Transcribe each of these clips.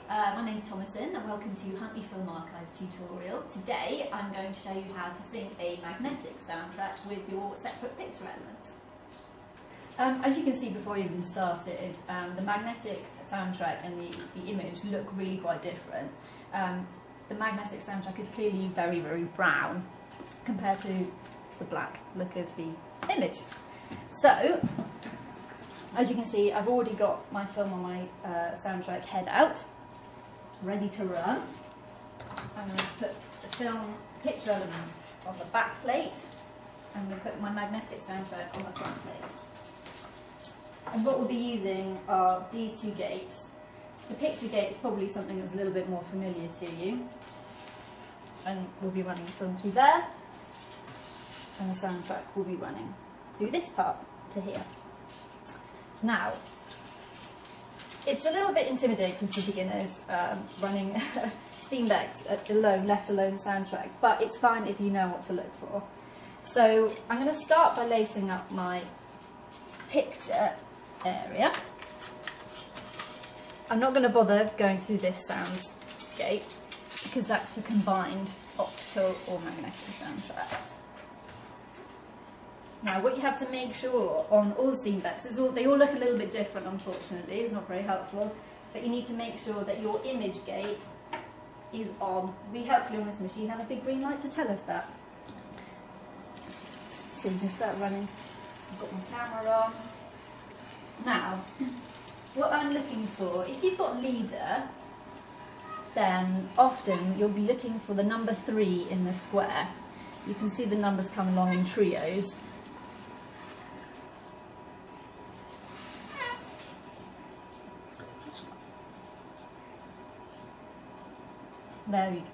my name's Thomasin and welcome to Huntley Film Archive tutorial. Today I'm going to show you how to sync a magnetic soundtrack with your separate picture element. As you can see before you even started, the magnetic soundtrack and the image look really quite different. The magnetic soundtrack is clearly very, very brown compared to the black look of the image. So, as you can see, I've already got my film on my soundtrack head out, ready to run. I'm going to put the film picture element on the back plate. I'm going to put my magnetic soundtrack on the front plate. And what we'll be using are these two gates. The picture gate is probably something that's a little bit more familiar to you. And we'll be running the film through there. And the soundtrack will be running through this part to here. Now, it's a little bit intimidating for beginners running Steam decks alone, let alone soundtracks, but it's fine if you know what to look for. So I'm going to start by lacing up my picture area. I'm not going to bother going through this sound gate because that's for combined optical or magnetic soundtracks. Now, what you have to make sure on all Steam decks is they all look a little bit different, unfortunately. It's not very helpful. But you need to make sure that your image gate is on. We hopefully on this machine have a big green light to tell us that. So you can start running. I've got my camera on. Now, what I'm looking for, if you've got leader, then often you'll be looking for the number 3 in the square. You can see the numbers come along in trios. There we go.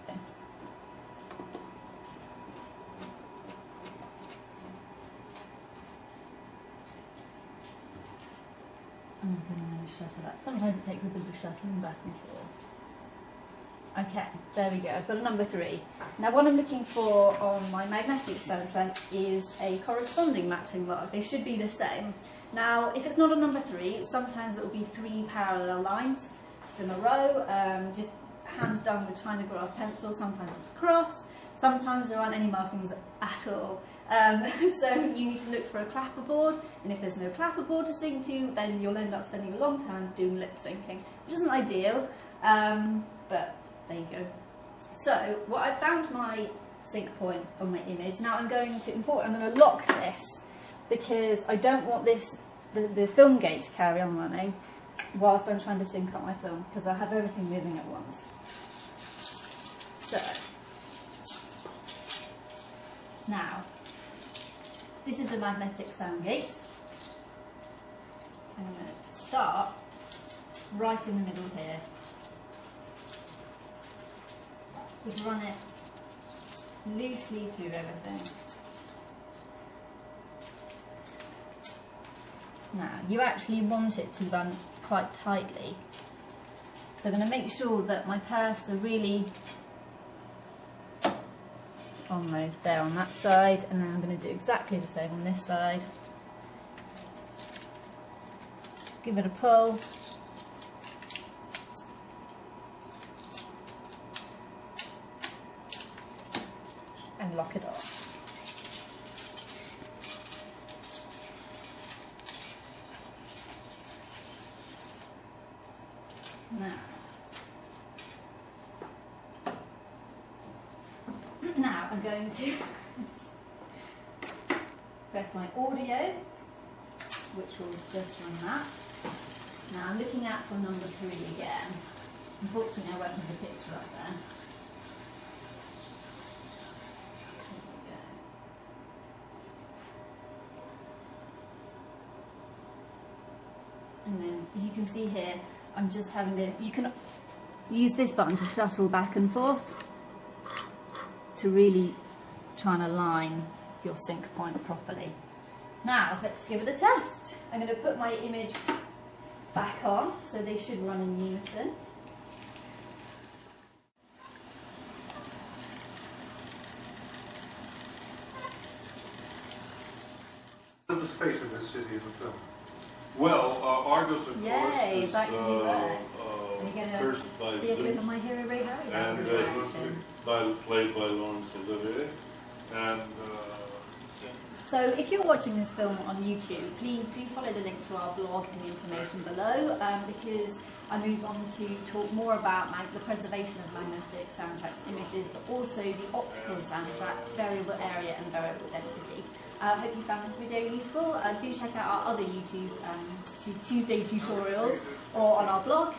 I'm going to shuttle that. Sometimes it takes a bit of shuttling back and forth. Okay, there we go. I've got a number 3. Now what I'm looking for on my magnetic soundtrack is a corresponding matching mark. They should be the same. Now, if it's not a number 3, sometimes it will be 3 parallel lines just in a row. Just hand done with China graph pencil. Sometimes it's a cross. Sometimes there aren't any markings at all. So you need to look for a clapperboard, and if there's no clapperboard to sync to, then you'll end up spending a long time doing lip syncing, which isn't ideal, but there you go. So what I've found my sync point on my image. Now I'm going to lock this because I don't want the film gate to carry on running whilst I'm trying to sync up my film, because I have everything moving at once. So, now, this is the magnetic sound gate. I'm going to start right in the middle here. Just run it loosely through everything. Now, you actually want it to run quite tightly. So I'm going to make sure that my perfs are really almost there on that side, and then I'm going to do exactly the same on this side. Give it a pull. And lock it off. Now I'm going to press my audio, which will just run that. Now I'm looking out for number 3 again. Unfortunately I won't have the picture up there. And then, as you can see here, I'm just having to, you can use this button to shuttle back and forth to really try and align your sync point properly. Now, let's give it a test. I'm going to put my image back on, so they should run in unison. What's the state of this city in the film? Well, Argos, of Yay, course, it's actually worked. You going to first by see a clip Zoom, of My Hero Ray Harryhausen and in action. played by Laurence Olivier. And So if you're watching this film on YouTube, please do follow the link to our blog in the information below, because I move on to talk more about the preservation of magnetic soundtracks images, but also the optical soundtrack, variable area and variable density. I hope you found this video useful. Do check out our other YouTube Tuesday tutorials or on our blog.